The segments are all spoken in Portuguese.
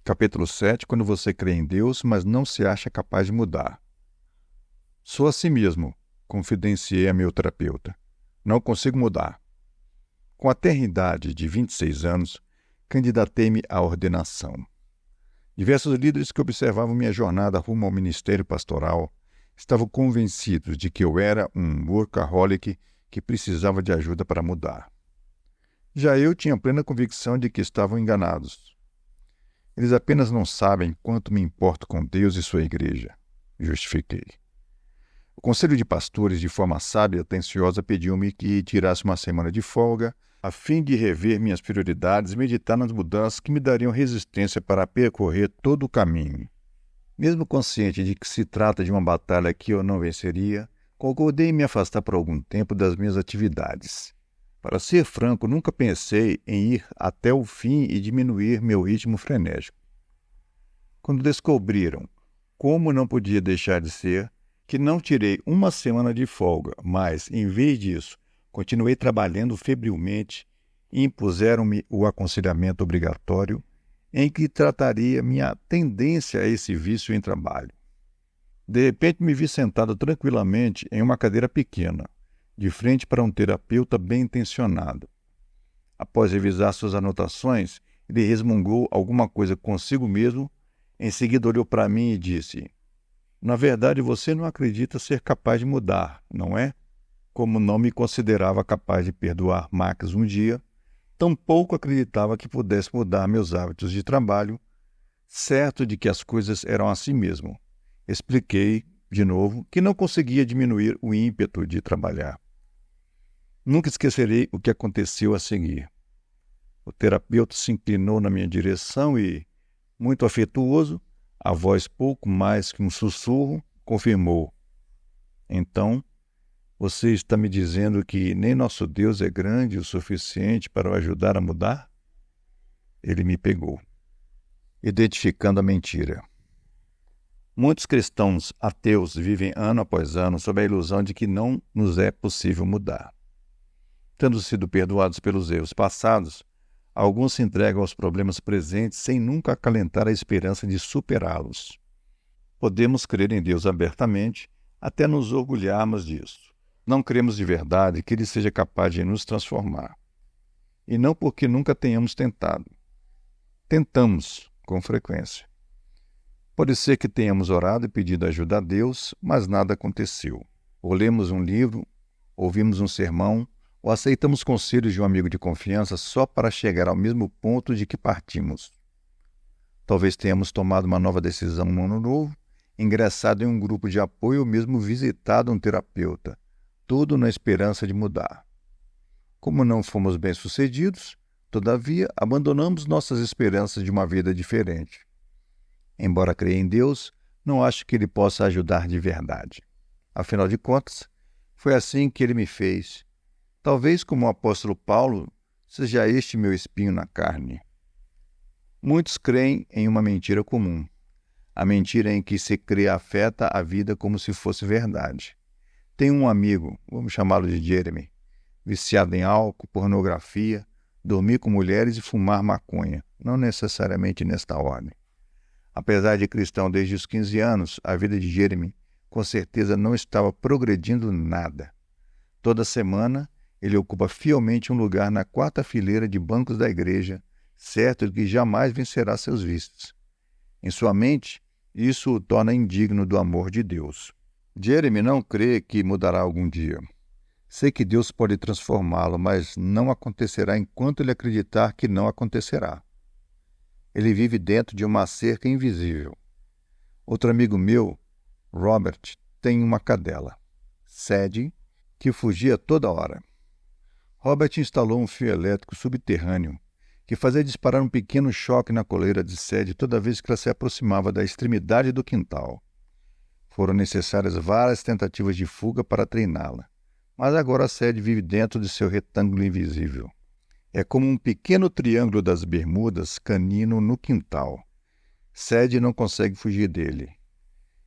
Capítulo 7. Quando você crê em Deus, mas não se acha capaz de mudar. Sou assim mesmo, confidenciei a meu terapeuta. Não consigo mudar. Com a tenra idade de 26 anos, candidatei-me à ordenação. Diversos líderes que observavam minha jornada rumo ao ministério pastoral estavam convencidos de que eu era um workaholic que precisava de ajuda para mudar. Já eu tinha plena convicção de que estavam enganados. Eles apenas não sabem quanto me importo com Deus e sua igreja, justifiquei. O conselho de pastores, de forma sábia e atenciosa, pediu-me que tirasse uma semana de folga a fim de rever minhas prioridades e meditar nas mudanças que me dariam resistência para percorrer todo o caminho. Mesmo consciente de que se trata de uma batalha que eu não venceria, concordei em me afastar por algum tempo das minhas atividades. Para ser franco, nunca pensei em ir até o fim e diminuir meu ritmo frenético. Quando descobriram, como não podia deixar de ser, que não tirei uma semana de folga, mas, em vez disso, continuei trabalhando febrilmente e impuseram-me o aconselhamento obrigatório em que trataria minha tendência a esse vício em trabalho. De repente me vi sentado tranquilamente em uma cadeira pequena, de frente para um terapeuta bem intencionado. Após revisar suas anotações, ele resmungou alguma coisa consigo mesmo, em seguida olhou para mim e disse: "Na verdade, você não acredita ser capaz de mudar, não é? Como não me considerava capaz de perdoar Max um dia, tampouco acreditava que pudesse mudar meus hábitos de trabalho, certo de que as coisas eram assim mesmo." Expliquei, de novo, que não conseguia diminuir o ímpeto de trabalhar. Nunca esquecerei o que aconteceu a seguir. O terapeuta se inclinou na minha direção e, muito afetuoso, a voz pouco mais que um sussurro, confirmou: "Então, você está me dizendo que nem nosso Deus é grande o suficiente para o ajudar a mudar?" Ele me pegou, identificando a mentira. Muitos cristãos ateus vivem ano após ano sob a ilusão de que não nos é possível mudar. Tendo sido perdoados pelos erros passados, alguns se entregam aos problemas presentes sem nunca acalentar a esperança de superá-los. Podemos crer em Deus abertamente, até nos orgulharmos disso. Não cremos de verdade que Ele seja capaz de nos transformar. E não porque nunca tenhamos tentado. Tentamos, com frequência. Pode ser que tenhamos orado e pedido ajuda a Deus, mas nada aconteceu. Ou lemos um livro, ouvimos um sermão, ou aceitamos conselhos de um amigo de confiança só para chegar ao mesmo ponto de que partimos. Talvez tenhamos tomado uma nova decisão no ano novo, ingressado em um grupo de apoio ou mesmo visitado um terapeuta, tudo na esperança de mudar. Como não fomos bem-sucedidos, todavia abandonamos nossas esperanças de uma vida diferente. Embora creia em Deus, não acho que Ele possa ajudar de verdade. Afinal de contas, foi assim que Ele me fez. Talvez, como o apóstolo Paulo, seja este meu espinho na carne. Muitos creem em uma mentira comum. A mentira em que se crê afeta a vida como se fosse verdade. Tenho um amigo, vamos chamá-lo de Jeremy, viciado em álcool, pornografia, dormir com mulheres e fumar maconha, não necessariamente nesta ordem. Apesar de cristão desde os 15 anos, a vida de Jeremy com certeza não estava progredindo nada. Toda semana, ele ocupa fielmente um lugar na quarta fileira de bancos da igreja, certo de que jamais vencerá seus vícios. Em sua mente, isso o torna indigno do amor de Deus. Jeremy não crê que mudará algum dia. Sei que Deus pode transformá-lo, mas não acontecerá enquanto ele acreditar que não acontecerá. Ele vive dentro de uma cerca invisível. Outro amigo meu, Robert, tem uma cadela, Sadie, que fugia toda hora. Robert instalou um fio elétrico subterrâneo que fazia disparar um pequeno choque na coleira de Sadie toda vez que ela se aproximava da extremidade do quintal. Foram necessárias várias tentativas de fuga para treiná-la, mas agora Sadie vive dentro de seu retângulo invisível. É como um pequeno triângulo das Bermudas canino no quintal. Sadie não consegue fugir dele.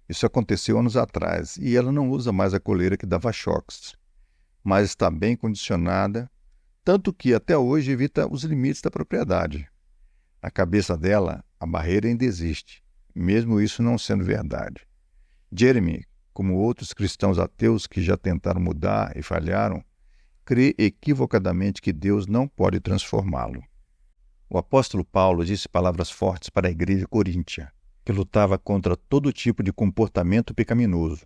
Isso aconteceu anos atrás e ela não usa mais a coleira que dava choques, mas está bem condicionada, tanto que até hoje evita os limites da propriedade. Na cabeça dela, a barreira ainda existe, mesmo isso não sendo verdade. Jeremy, como outros cristãos ateus que já tentaram mudar e falharam, crê equivocadamente que Deus não pode transformá-lo. O apóstolo Paulo disse palavras fortes para a igreja coríntia, que lutava contra todo tipo de comportamento pecaminoso.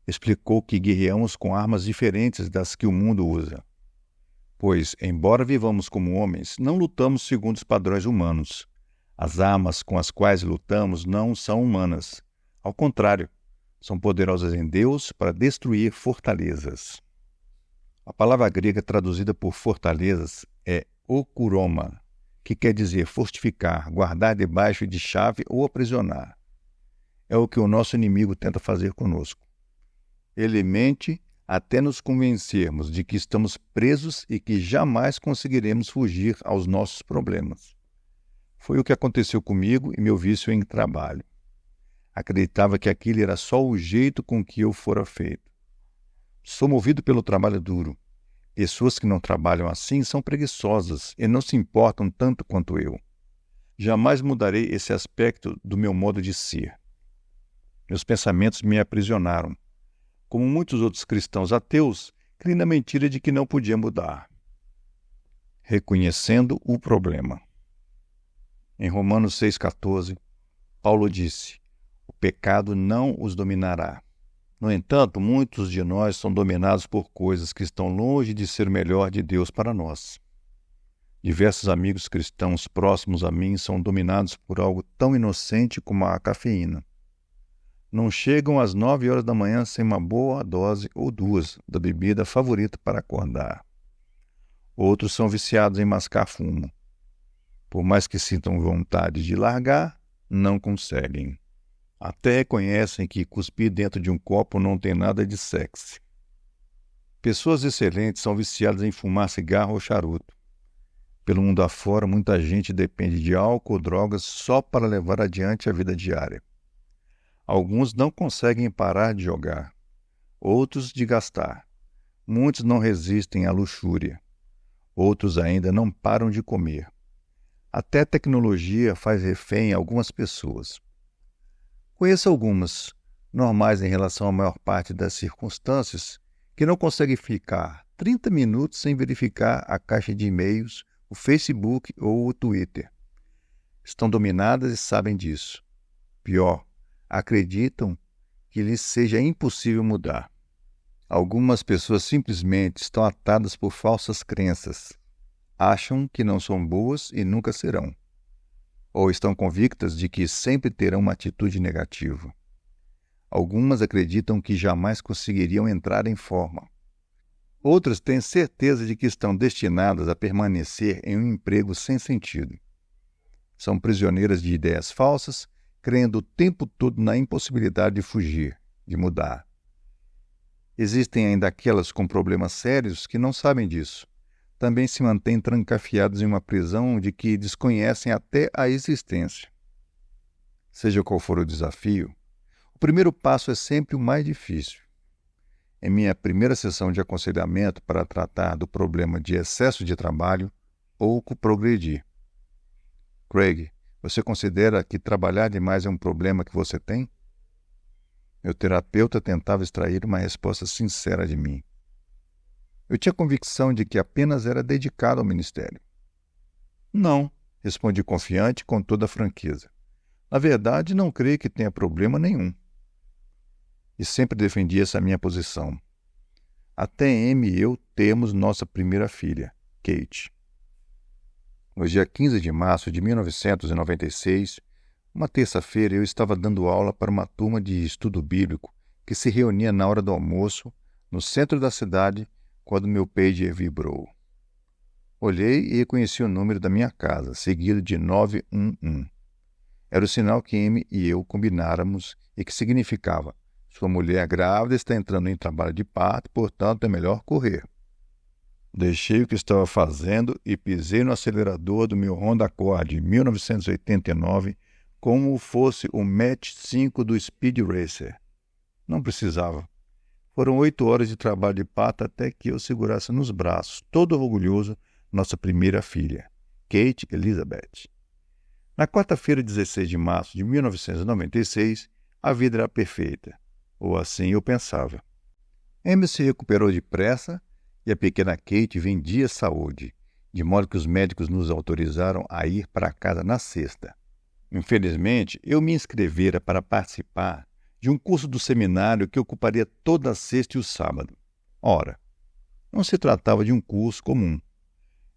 Explicou que guerreamos com armas diferentes das que o mundo usa. Pois, embora vivamos como homens, não lutamos segundo os padrões humanos. As armas com as quais lutamos não são humanas. Ao contrário, são poderosas em Deus para destruir fortalezas. A palavra grega traduzida por fortalezas é okuroma, que quer dizer fortificar, guardar debaixo de chave ou aprisionar. É o que o nosso inimigo tenta fazer conosco. Ele mente até nos convencermos de que estamos presos e que jamais conseguiremos fugir aos nossos problemas. Foi o que aconteceu comigo e meu vício em trabalho. Acreditava que aquilo era só o jeito com que eu fora feito. Sou movido pelo trabalho duro. Pessoas que não trabalham assim são preguiçosas e não se importam tanto quanto eu. Jamais mudarei esse aspecto do meu modo de ser. Meus pensamentos me aprisionaram. Como muitos outros cristãos ateus, criei na mentira de que não podia mudar. Reconhecendo o problema. Em Romanos 6,14, Paulo disse: "O pecado não os dominará." No entanto, muitos de nós são dominados por coisas que estão longe de ser o melhor de Deus para nós. Diversos amigos cristãos próximos a mim são dominados por algo tão inocente como a cafeína. Não chegam às 9 horas da manhã sem uma boa dose ou duas da bebida favorita para acordar. Outros são viciados em mascar fumo. Por mais que sintam vontade de largar, não conseguem. Até reconhecem que cuspir dentro de um copo não tem nada de sexy. Pessoas excelentes são viciadas em fumar cigarro ou charuto. Pelo mundo afora, muita gente depende de álcool ou drogas só para levar adiante a vida diária. Alguns não conseguem parar de jogar, outros de gastar. Muitos não resistem à luxúria. Outros ainda não param de comer. Até a tecnologia faz refém em algumas pessoas. Conheço algumas, normais em relação à maior parte das circunstâncias, que não conseguem ficar 30 minutos sem verificar a caixa de e-mails, o Facebook ou o Twitter. Estão dominadas e sabem disso. Pior, acreditam que lhes seja impossível mudar. Algumas pessoas simplesmente estão atadas por falsas crenças. Acham que não são boas e nunca serão. Ou estão convictas de que sempre terão uma atitude negativa. Algumas acreditam que jamais conseguiriam entrar em forma. Outras têm certeza de que estão destinadas a permanecer em um emprego sem sentido. São prisioneiras de ideias falsas, crendo o tempo todo na impossibilidade de fugir, de mudar. Existem ainda aquelas com problemas sérios que não sabem disso. Também se mantêm trancafiados em uma prisão de que desconhecem até a existência. Seja qual for o desafio, o primeiro passo é sempre o mais difícil. Em minha primeira sessão de aconselhamento para tratar do problema de excesso de trabalho, pouco progredi. Craig, você considera que trabalhar demais é um problema que você tem? Meu terapeuta tentava extrair uma resposta sincera de mim. Eu tinha convicção de que apenas era dedicado ao ministério. Não, respondi confiante com toda a franqueza. Na verdade, não creio que tenha problema nenhum. E sempre defendi essa minha posição. Até Amy e eu temos nossa primeira filha, Kate. No dia 15 de março de 1996, uma terça-feira, eu estava dando aula para uma turma de estudo bíblico que se reunia na hora do almoço, no centro da cidade, quando meu pager vibrou. Olhei e reconheci o número da minha casa, seguido de 911. Era o sinal que Amy e eu combináramos e que significava: sua mulher grávida está entrando em trabalho de parto, portanto é melhor correr. Deixei o que estava fazendo e pisei no acelerador do meu Honda Accord 1989 como fosse o Match 5 do Speed Racer. Não precisava. Foram 8 horas de trabalho de parto até que eu segurasse nos braços, todo orgulhoso, nossa primeira filha, Kate Elizabeth. Na quarta-feira, 16 de março de 1996, a vida era perfeita, ou assim eu pensava. Amy se recuperou depressa e a pequena Kate vendia saúde, de modo que os médicos nos autorizaram a ir para casa na sexta. Infelizmente, eu me inscrevera para participar de um curso do seminário que ocuparia toda a sexta e o sábado. Ora, não se tratava de um curso comum.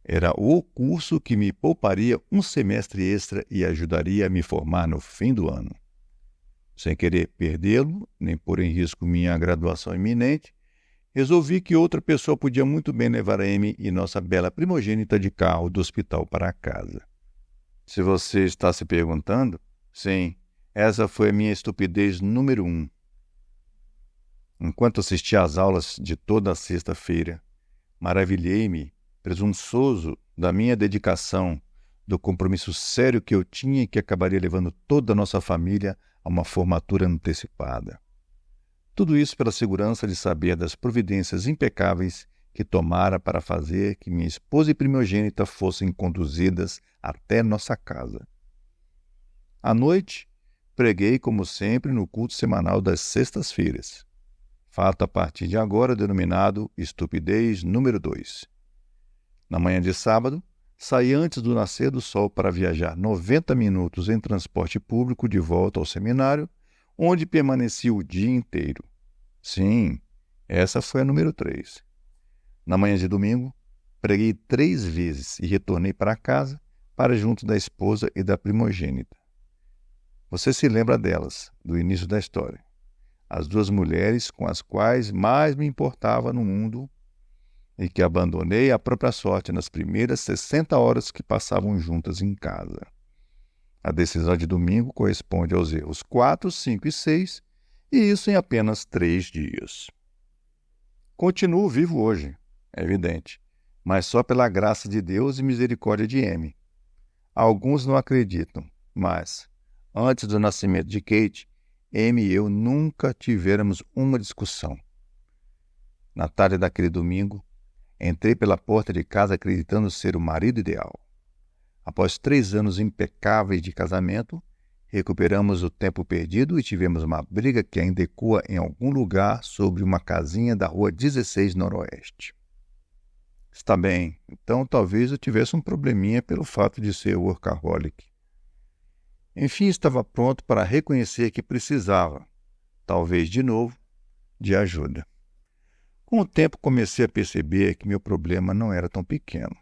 Era o curso que me pouparia um semestre extra e ajudaria a me formar no fim do ano. Sem querer perdê-lo, nem pôr em risco minha graduação iminente, resolvi que outra pessoa podia muito bem levar a Amy e nossa bela primogênita de carro do hospital para casa. Se você está se perguntando, sim, essa foi a minha estupidez número 1. Enquanto assistia às aulas de toda a sexta-feira, maravilhei-me, presunçoso da minha dedicação, do compromisso sério que eu tinha e que acabaria levando toda a nossa família a uma formatura antecipada. Tudo isso pela segurança de saber das providências impecáveis que tomara para fazer que minha esposa e primogênita fossem conduzidas até nossa casa. À noite, preguei, como sempre, no culto semanal das sextas-feiras. Fato a partir de agora denominado estupidez número 2. Na manhã de sábado, saí antes do nascer do sol para viajar 90 minutos em transporte público de volta ao seminário, onde permaneci o dia inteiro. Sim, essa foi a número 3. Na manhã de domingo, preguei 3 vezes e retornei para casa, para junto da esposa e da primogênita. Você se lembra delas, do início da história. As 2 mulheres com as quais mais me importava no mundo e que abandonei à própria sorte nas primeiras 60 horas que passavam juntas em casa. A decisão de domingo corresponde aos erros 4, 5 e 6, e isso em apenas 3 dias. Continuo vivo hoje, é evidente, mas só pela graça de Deus e misericórdia de Amy. Alguns não acreditam, mas, antes do nascimento de Kate, Amy e eu nunca tivéramos uma discussão. Na tarde daquele domingo, entrei pela porta de casa acreditando ser o marido ideal. Após 3 anos impecáveis de casamento, recuperamos o tempo perdido e tivemos uma briga que ainda ecoa em algum lugar sobre uma casinha da rua 16 Noroeste. Está bem, então talvez eu tivesse um probleminha pelo fato de ser workaholic. Enfim, estava pronto para reconhecer que precisava, talvez de novo, de ajuda. Com o tempo comecei a perceber que meu problema não era tão pequeno.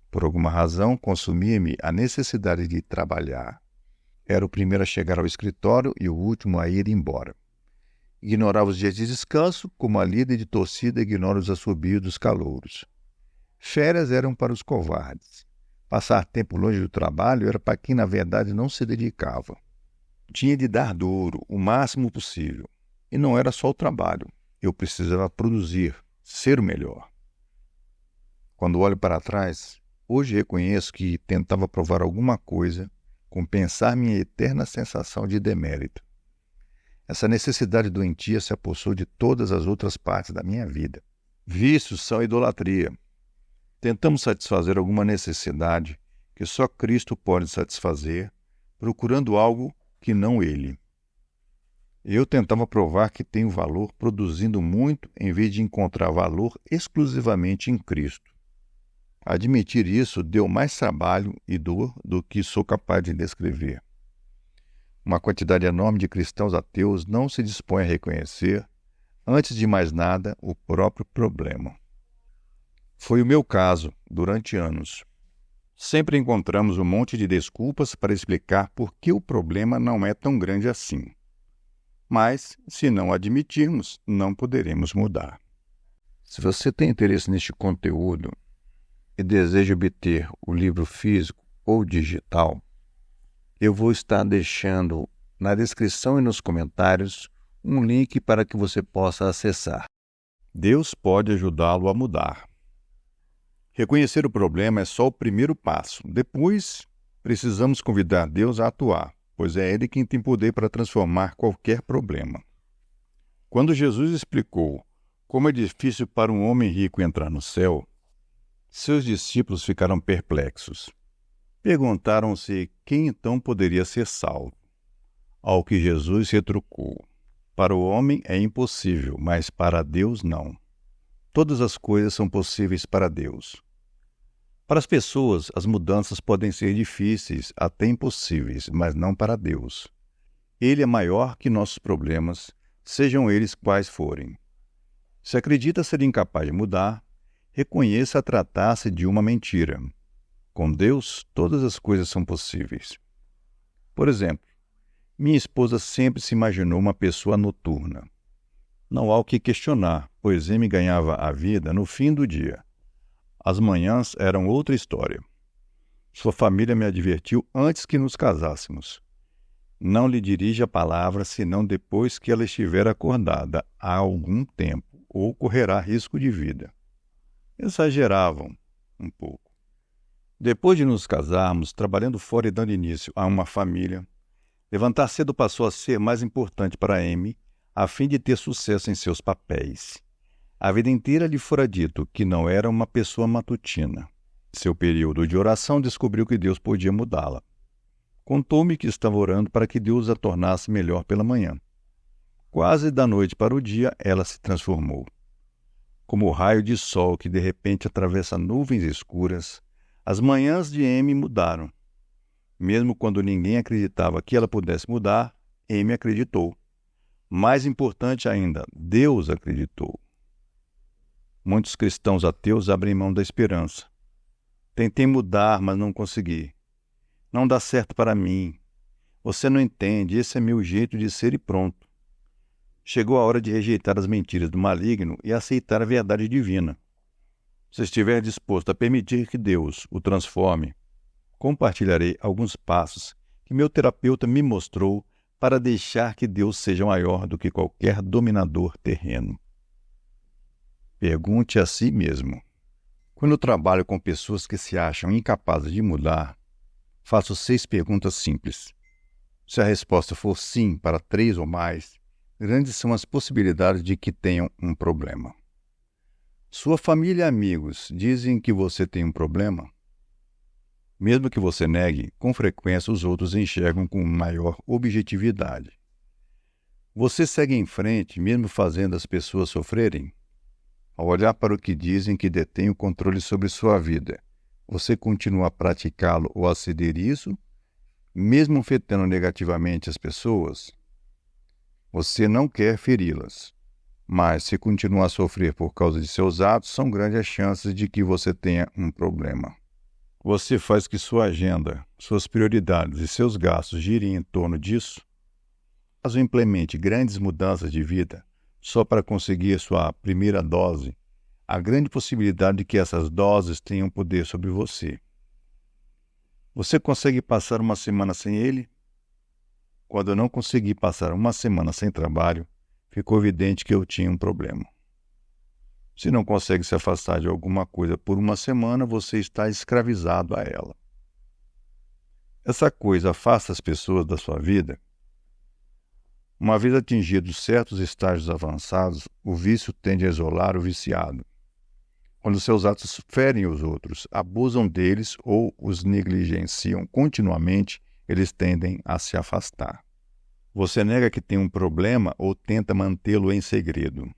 Por alguma razão, consumia-me a necessidade de trabalhar. Era o primeiro a chegar ao escritório e o último a ir embora. Ignorava os dias de descanso, como a líder de torcida ignora os assobios dos calouros. Férias eram para os covardes. Passar tempo longe do trabalho era para quem, na verdade, não se dedicava. Tinha de dar duro, o máximo possível. E não era só o trabalho. Eu precisava produzir, ser o melhor. Quando olho para trás, hoje reconheço que tentava provar alguma coisa, compensar minha eterna sensação de demérito. Essa necessidade doentia se apossou de todas as outras partes da minha vida. Vícios são idolatria. Tentamos satisfazer alguma necessidade que só Cristo pode satisfazer, procurando algo que não Ele. Eu tentava provar que tenho valor produzindo muito em vez de encontrar valor exclusivamente em Cristo. Admitir isso deu mais trabalho e dor do que sou capaz de descrever. Uma quantidade enorme de cristãos ateus não se dispõe a reconhecer, antes de mais nada, o próprio problema. Foi o meu caso, durante anos. Sempre encontramos um monte de desculpas para explicar por que o problema não é tão grande assim. Mas, se não admitirmos, não poderemos mudar. Se você tem interesse neste conteúdo e deseja obter o livro físico ou digital, eu vou estar deixando na descrição e nos comentários um link para que você possa acessar. Deus pode ajudá-lo a mudar. Reconhecer o problema é só o primeiro passo. Depois, precisamos convidar Deus a atuar, pois é Ele quem tem poder para transformar qualquer problema. Quando Jesus explicou como é difícil para um homem rico entrar no céu, seus discípulos ficaram perplexos. Perguntaram-se quem então poderia ser salvo. Ao que Jesus retrucou: para o homem é impossível, mas para Deus não. Todas as coisas são possíveis para Deus. Para as pessoas, as mudanças podem ser difíceis, até impossíveis, mas não para Deus. Ele é maior que nossos problemas, sejam eles quais forem. Se acredita ser incapaz de mudar, reconheça tratar-se de uma mentira. Com Deus, todas as coisas são possíveis. Por exemplo, minha esposa sempre se imaginou uma pessoa noturna. Não há o que questionar, pois Amy ganhava a vida no fim do dia. As manhãs eram outra história. Sua família me advertiu antes que nos casássemos. Não lhe dirija a palavra senão depois que ela estiver acordada há algum tempo, ou correrá risco de vida. Exageravam um pouco. Depois de nos casarmos, trabalhando fora e dando início a uma família, levantar cedo passou a ser mais importante para Amy, a fim de ter sucesso em seus papéis. A vida inteira lhe fora dito que não era uma pessoa matutina. Seu período de oração descobriu que Deus podia mudá-la. Contou-me que estava orando para que Deus a tornasse melhor pela manhã. Quase da noite para o dia, ela se transformou. Como o raio de sol que de repente atravessa nuvens escuras, as manhãs de Amy mudaram. Mesmo quando ninguém acreditava que ela pudesse mudar, Amy acreditou. Mais importante ainda, Deus acreditou. Muitos cristãos ateus abrem mão da esperança. Tentei mudar, mas não consegui. Não dá certo para mim. Você não entende, esse é meu jeito de ser e pronto. Chegou a hora de rejeitar as mentiras do maligno e aceitar a verdade divina. Se estiver disposto a permitir que Deus o transforme, compartilharei alguns passos que meu terapeuta me mostrou para deixar que Deus seja maior do que qualquer dominador terreno. Pergunte a si mesmo. Quando eu trabalho com pessoas que se acham incapazes de mudar, faço 6 perguntas simples. Se a resposta for sim para 3 ou mais, grandes são as possibilidades de que tenham um problema. Sua família e amigos dizem que você tem um problema? Mesmo que você negue, com frequência os outros enxergam com maior objetividade. Você segue em frente, mesmo fazendo as pessoas sofrerem? Ao olhar para o que dizem que detém o controle sobre sua vida, você continua a praticá-lo ou a ceder isso, mesmo afetando negativamente as pessoas? Você não quer feri-las, mas se continuar a sofrer por causa de seus atos, são grandes as chances de que você tenha um problema. Você faz que sua agenda, suas prioridades e seus gastos girem em torno disso? Caso implemente grandes mudanças de vida só para conseguir sua primeira dose, há grande possibilidade de que essas doses tenham poder sobre você. Você consegue passar uma semana sem ele? Quando eu não consegui passar uma semana sem trabalho, ficou evidente que eu tinha um problema. Se não consegue se afastar de alguma coisa por uma semana, você está escravizado a ela. Essa coisa afasta as pessoas da sua vida? Uma vez atingidos certos estágios avançados, o vício tende a isolar o viciado. Quando seus atos ferem os outros, abusam deles ou os negligenciam continuamente, eles tendem a se afastar. Você nega que tem um problema ou tenta mantê-lo em segredo.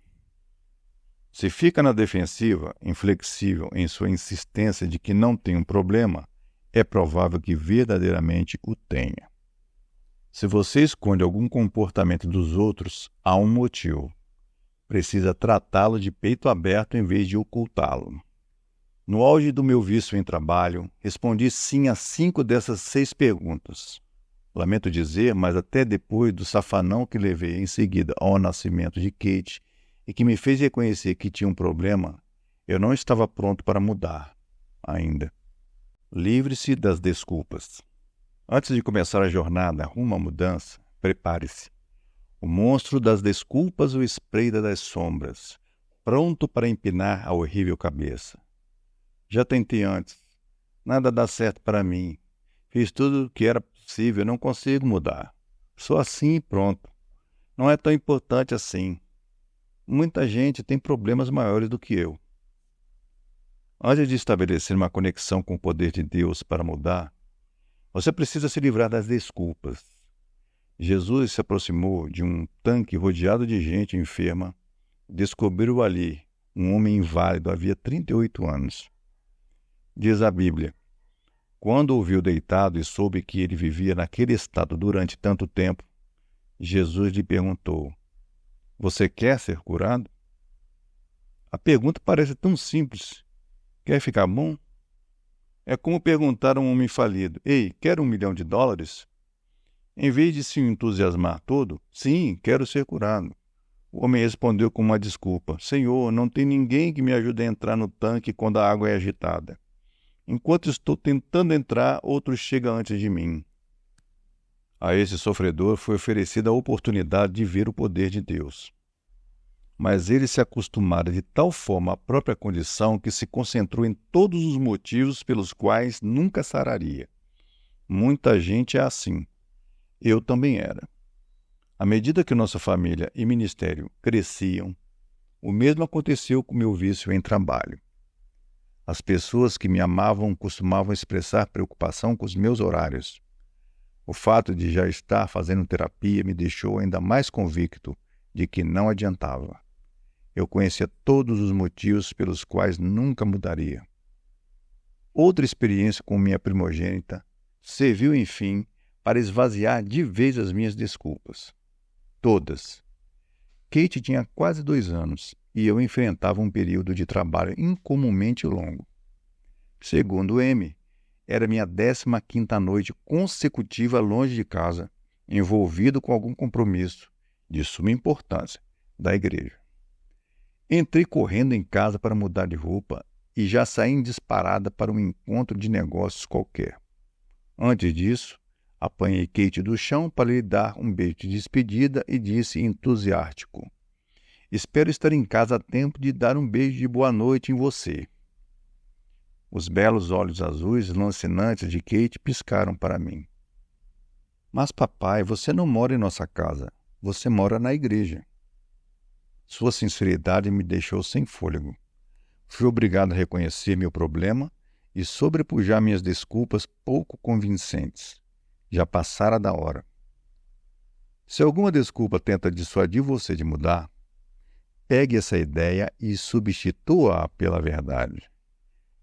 Se fica na defensiva, inflexível em sua insistência de que não tem um problema, é provável que verdadeiramente o tenha. Se você esconde algum comportamento dos outros, há um motivo. Precisa tratá-lo de peito aberto em vez de ocultá-lo. No auge do meu vício em trabalho, respondi sim a 5 dessas 6 perguntas. Lamento dizer, mas até depois do safanão que levei em seguida ao nascimento de Kate e que me fez reconhecer que tinha um problema, eu não estava pronto para mudar, ainda. Livre-se das desculpas. Antes de começar a jornada rumo à mudança, prepare-se. O monstro das desculpas o espreita das sombras, pronto para empinar a horrível cabeça. Já tentei antes. Nada dá certo para mim. Fiz tudo o que era possível, não consigo mudar. Sou assim e pronto. Não é tão importante assim. Muita gente tem problemas maiores do que eu. Antes de estabelecer uma conexão com o poder de Deus para mudar, Você precisa se livrar das desculpas. Jesus se aproximou de um tanque rodeado de gente enferma. Descobriu ali um homem inválido, havia 38 anos. Diz a Bíblia: quando o viu deitado e soube que ele vivia naquele estado durante tanto tempo, Jesus lhe perguntou: você quer ser curado? A pergunta parece tão simples. Quer ficar bom? É como perguntar a um homem falido: ei, quer $1.000.000? Em vez de se entusiasmar todo: sim, quero ser curado. O homem respondeu com uma desculpa: Senhor, não tem ninguém que me ajude a entrar no tanque quando a água é agitada. Enquanto estou tentando entrar, outro chega antes de mim. A esse sofredor foi oferecida a oportunidade de ver o poder de Deus. Mas ele se acostumara de tal forma à própria condição que se concentrou em todos os motivos pelos quais nunca sararia. Muita gente é assim. Eu também era. À medida que nossa família e ministério cresciam, o mesmo aconteceu com meu vício em trabalho. As pessoas que me amavam costumavam expressar preocupação com os meus horários. O fato de já estar fazendo terapia me deixou ainda mais convicto de que não adiantava. Eu conhecia todos os motivos pelos quais nunca mudaria. Outra experiência com minha primogênita serviu, enfim, para esvaziar de vez as minhas desculpas. Todas. Kate tinha quase 2 anos e eu enfrentava um período de trabalho incomumente longo. Segundo M, era minha 15ª noite consecutiva longe de casa, envolvido com algum compromisso, de suma importância, da igreja. Entrei correndo em casa para mudar de roupa e já saí em disparada para um encontro de negócios qualquer. Antes disso, apanhei Kate do chão para lhe dar um beijo de despedida e disse entusiástico: espero estar em casa a tempo de dar um beijo de boa noite em você. Os belos olhos azuis lancinantes de Kate piscaram para mim. Mas papai, você não mora em nossa casa. Você mora na igreja. Sua sinceridade me deixou sem fôlego. Fui obrigado a reconhecer meu problema e sobrepujar minhas desculpas pouco convincentes. Já passara da hora. Se alguma desculpa tenta dissuadir você de mudar, pegue essa ideia e substitua-a pela verdade.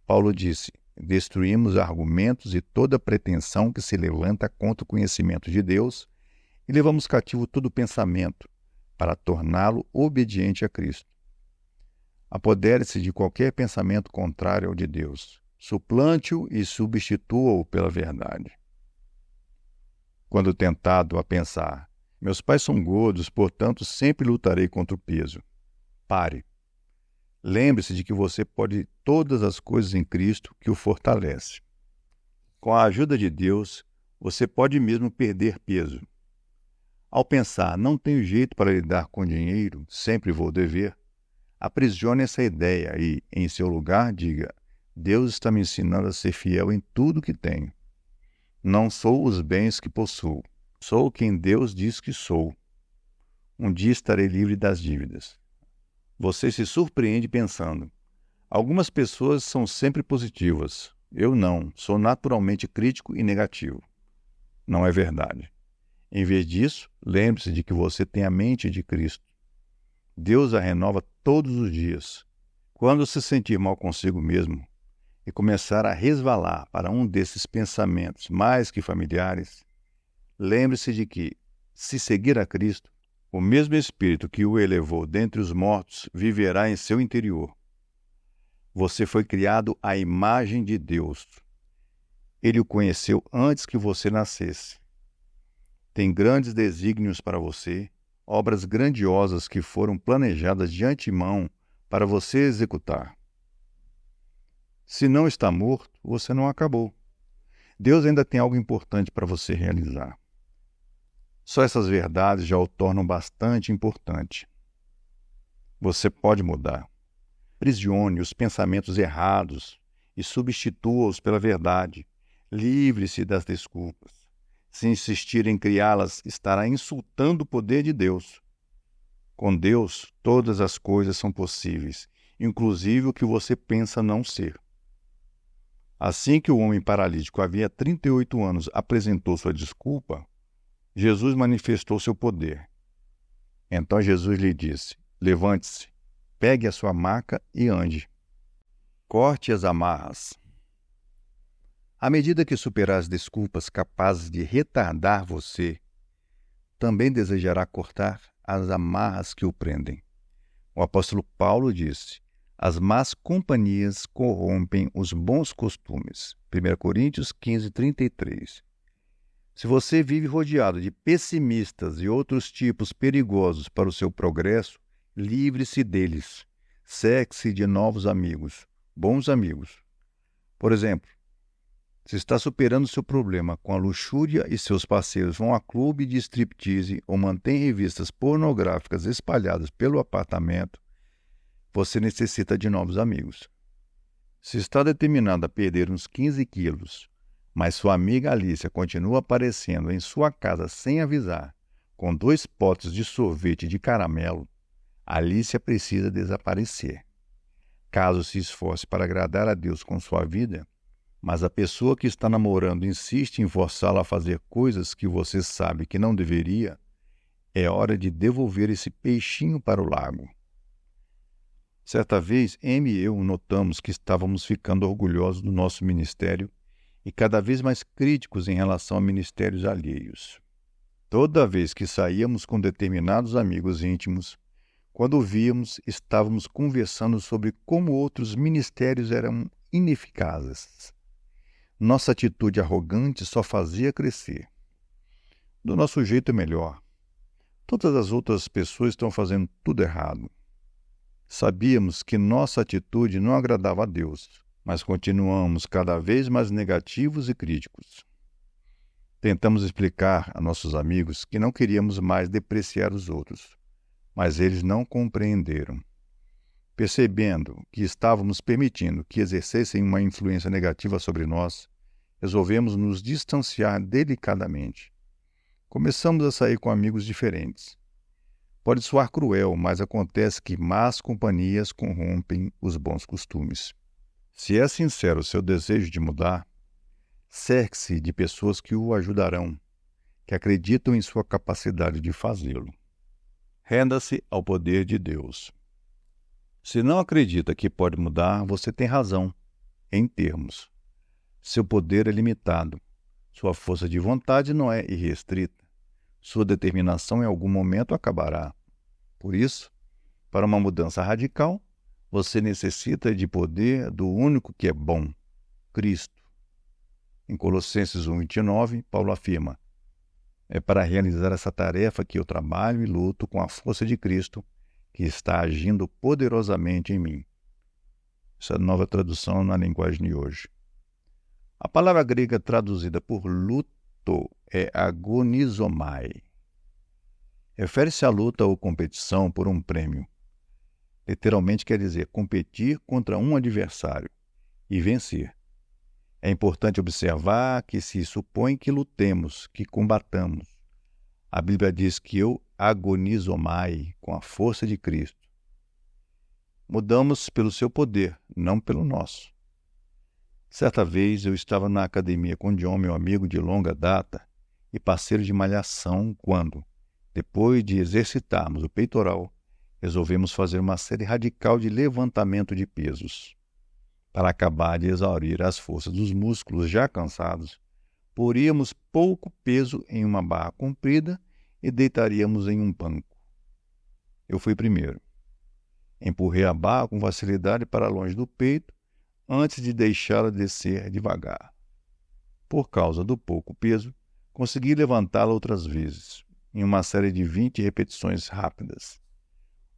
Paulo disse: destruímos argumentos e toda pretensão que se levanta contra o conhecimento de Deus e levamos cativo todo pensamento para torná-lo obediente a Cristo. Apodere-se de qualquer pensamento contrário ao de Deus. Suplante-o e substitua-o pela verdade. Quando tentado a pensar: meus pais são gordos, portanto sempre lutarei contra o peso. Pare. Lembre-se de que você pode todas as coisas em Cristo que o fortalece. Com a ajuda de Deus, você pode mesmo perder peso. Ao pensar, não tenho jeito para lidar com dinheiro, sempre vou dever, aprisione essa ideia e, em seu lugar, diga: Deus está me ensinando a ser fiel em tudo que tenho. Não sou os bens que possuo, sou quem Deus diz que sou. Um dia estarei livre das dívidas. Você se surpreende pensando: algumas pessoas são sempre positivas. Eu não, sou naturalmente crítico e negativo. Não é verdade. Em vez disso, lembre-se de que você tem a mente de Cristo. Deus a renova todos os dias. Quando se sentir mal consigo mesmo e começar a resvalar para um desses pensamentos mais que familiares, lembre-se de que, se seguir a Cristo, o mesmo Espírito que o elevou dentre os mortos viverá em seu interior. Você foi criado à imagem de Deus. Ele o conheceu antes que você nascesse. Tem grandes desígnios para você, obras grandiosas que foram planejadas de antemão para você executar. Se não está morto, você não acabou. Deus ainda tem algo importante para você realizar. Só essas verdades já o tornam bastante importante. Você pode mudar. Aprisione os pensamentos errados e substitua-os pela verdade. Livre-se das desculpas. Se insistir em criá-las, estará insultando o poder de Deus. Com Deus, todas as coisas são possíveis, inclusive o que você pensa não ser. Assim que o homem paralítico havia 38 anos apresentou sua desculpa, Jesus manifestou seu poder. Então Jesus lhe disse: levante-se, pegue a sua maca e ande. Corte as amarras. À medida que superar as desculpas capazes de retardar você, também desejará cortar as amarras que o prendem. O apóstolo Paulo disse: as más companhias corrompem os bons costumes. 1 Coríntios 15, 33. Se você vive rodeado de pessimistas e outros tipos perigosos para o seu progresso, livre-se deles. Cerque-se de novos amigos, bons amigos. Por exemplo, se está superando seu problema com a luxúria e seus parceiros vão a clube de striptease ou mantém revistas pornográficas espalhadas pelo apartamento, você necessita de novos amigos. Se está determinado a perder uns 15 quilos, mas sua amiga Alicia continua aparecendo em sua casa sem avisar, com 2 potes de sorvete de caramelo, Alicia precisa desaparecer. Caso se esforce para agradar a Deus com sua vida, mas a pessoa que está namorando insiste em forçá-la a fazer coisas que você sabe que não deveria, é hora de devolver esse peixinho para o lago. Certa vez, Amy e eu notamos que estávamos ficando orgulhosos do nosso ministério e cada vez mais críticos em relação a ministérios alheios. Toda vez que saíamos com determinados amigos íntimos, quando o víamos, estávamos conversando sobre como outros ministérios eram ineficazes. Nossa atitude arrogante só fazia crescer. Do nosso jeito é melhor. Todas as outras pessoas estão fazendo tudo errado. Sabíamos que nossa atitude não agradava a Deus, mas continuamos cada vez mais negativos e críticos. Tentamos explicar a nossos amigos que não queríamos mais depreciar os outros, mas eles não compreenderam. Percebendo que estávamos permitindo que exercessem uma influência negativa sobre nós, resolvemos nos distanciar delicadamente. Começamos a sair com amigos diferentes. Pode soar cruel, mas acontece que más companhias corrompem os bons costumes. Se é sincero o seu desejo de mudar, cerque-se de pessoas que o ajudarão, que acreditam em sua capacidade de fazê-lo. Renda-se ao poder de Deus. Se não acredita que pode mudar, você tem razão, em termos. Seu poder é limitado. Sua força de vontade não é irrestrita. Sua determinação em algum momento acabará. Por isso, para uma mudança radical, você necessita de poder do único que é bom, Cristo. Em Colossenses 1:29, Paulo afirma: é para realizar essa tarefa que eu trabalho e luto com a força de Cristo, que está agindo poderosamente em mim. Essa é a nova tradução na linguagem de hoje. A palavra grega traduzida por luto é agonizomai. Refere-se à luta ou competição por um prêmio. Literalmente quer dizer competir contra um adversário e vencer. É importante observar que se supõe que lutemos, que combatamos. A Bíblia diz que eu agonizomai com a força de Cristo. Mudamos pelo seu poder, não pelo nosso. Certa vez eu estava na academia com John, meu amigo de longa data e parceiro de malhação, quando, depois de exercitarmos o peitoral, resolvemos fazer uma série radical de levantamento de pesos. Para acabar de exaurir as forças dos músculos já cansados, poríamos pouco peso em uma barra comprida e deitaríamos em um banco. Eu fui primeiro. Empurrei a barra com facilidade para longe do peito, antes de deixá-la descer devagar. Por causa do pouco peso, consegui levantá-la outras vezes, em uma série de 20 repetições rápidas.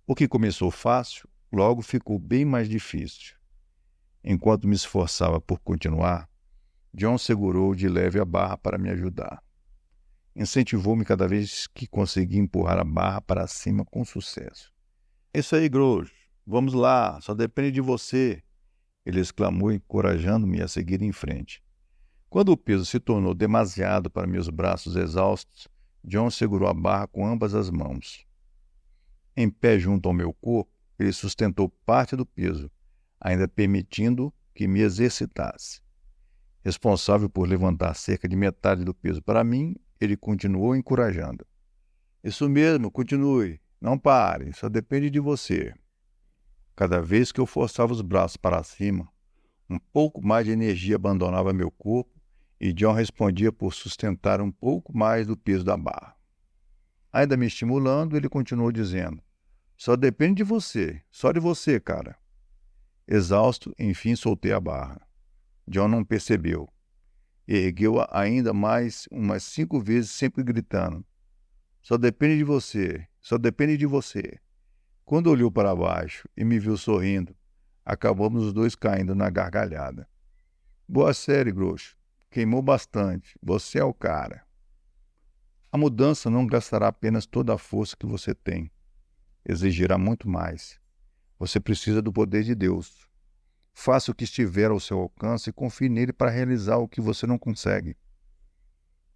O que começou fácil, logo ficou bem mais difícil. Enquanto me esforçava por continuar, John segurou de leve a barra para me ajudar. Incentivou-me cada vez que consegui empurrar a barra para cima com sucesso. Isso aí, Grosso, vamos lá, só depende de você, ele exclamou, encorajando-me a seguir em frente. Quando o peso se tornou demasiado para meus braços exaustos, John segurou a barra com ambas as mãos. Em pé junto ao meu corpo, ele sustentou parte do peso, ainda permitindo que me exercitasse. responsável por levantar cerca de metade do peso para mim, ele continuou encorajando. Isso mesmo, continue. Não pare, só depende de você. Cada vez que eu forçava os braços para cima, um pouco mais de energia abandonava meu corpo e John respondia por sustentar um pouco mais do peso da barra. Ainda me estimulando, ele continuou dizendo: só depende de você, só de você, cara. Exausto, enfim, soltei a barra. John não percebeu. Ergueu-a ainda mais umas 5 vezes, sempre gritando: só depende de você, só depende de você. Quando olhou para baixo e me viu sorrindo, acabamos os dois caindo na gargalhada. Boa série, Groucho. Queimou bastante. Você é o cara. A mudança não gastará apenas toda a força que você tem. Exigirá muito mais. Você precisa do poder de Deus. Faça o que estiver ao seu alcance e confie nele para realizar o que você não consegue.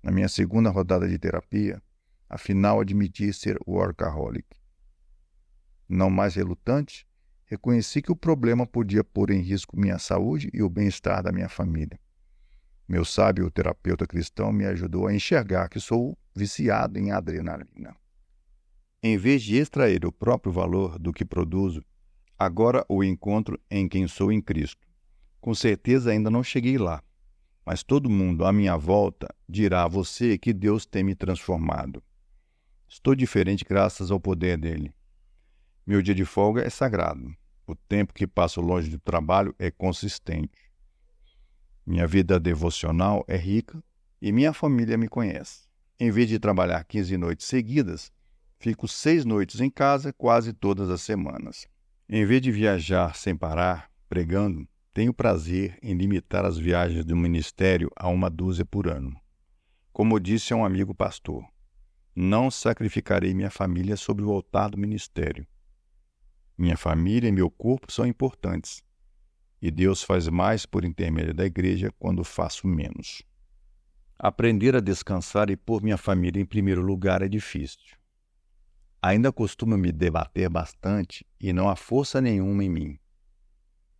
Na minha segunda rodada de terapia, afinal admiti ser workaholic. Não mais relutante, reconheci que o problema podia pôr em risco minha saúde e o bem-estar da minha família. Meu sábio terapeuta cristão me ajudou a enxergar que sou viciado em adrenalina. Em vez de extrair o próprio valor do que produzo, agora o encontro em quem sou em Cristo. Com certeza ainda não cheguei lá, mas todo mundo à minha volta dirá a você que Deus tem me transformado. Estou diferente graças ao poder dele. Meu dia de folga é sagrado. O tempo que passo longe do trabalho é consistente. Minha vida devocional é rica e minha família me conhece. Em vez de trabalhar 15 noites seguidas, fico 6 noites em casa quase todas as semanas. Em vez de viajar sem parar, pregando, tenho prazer em limitar as viagens do ministério a 1 dúzia por ano. Como disse a um amigo pastor, não sacrificarei minha família sobre o altar do ministério. Minha família e meu corpo são importantes, e Deus faz mais por intermédio da igreja quando faço menos. Aprender a descansar e pôr minha família em primeiro lugar é difícil. Ainda costumo me debater bastante e não há força nenhuma em mim.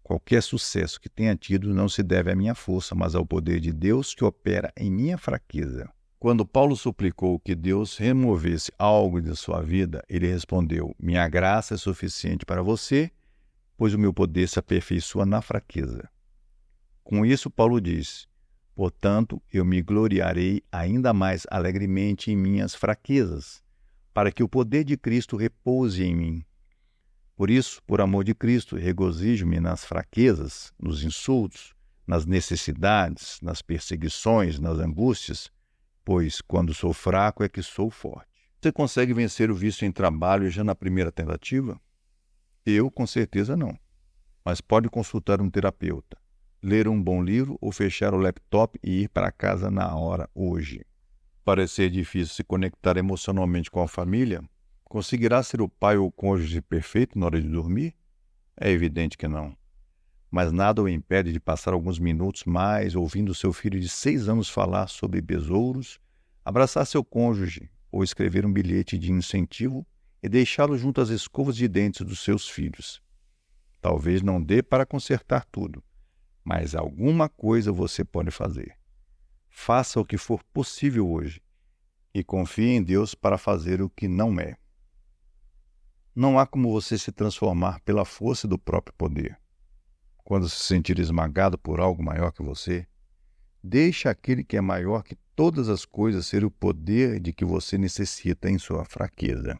Qualquer sucesso que tenha tido não se deve à minha força, mas ao poder de Deus que opera em minha fraqueza. Quando Paulo suplicou que Deus removesse algo de sua vida, ele respondeu: minha graça é suficiente para você, pois o meu poder se aperfeiçoa na fraqueza. Com isso, Paulo diz: portanto, eu me gloriarei ainda mais alegremente em minhas fraquezas, para que o poder de Cristo repouse em mim. Por isso, por amor de Cristo, regozijo-me nas fraquezas, nos insultos, nas necessidades, nas perseguições, nas angústias, pois quando sou fraco é que sou forte. Você consegue vencer o vício em trabalho já na primeira tentativa? Eu, com certeza, não. Mas pode consultar um terapeuta, ler um bom livro ou fechar o laptop e ir para casa na hora hoje. Parecer difícil se conectar emocionalmente com a família? Conseguirá ser o pai ou o cônjuge perfeito na hora de dormir? É evidente que não. Mas nada o impede de passar alguns minutos mais ouvindo seu filho de 6 anos falar sobre besouros, abraçar seu cônjuge ou escrever um bilhete de incentivo e deixá-lo junto às escovas de dentes dos seus filhos. Talvez não dê para consertar tudo, mas alguma coisa você pode fazer. Faça o que for possível hoje e confie em Deus para fazer o que não é. Não há como você se transformar pela força do próprio poder. Quando se sentir esmagado por algo maior que você, deixe aquele que é maior que todas as coisas ser o poder de que você necessita em sua fraqueza.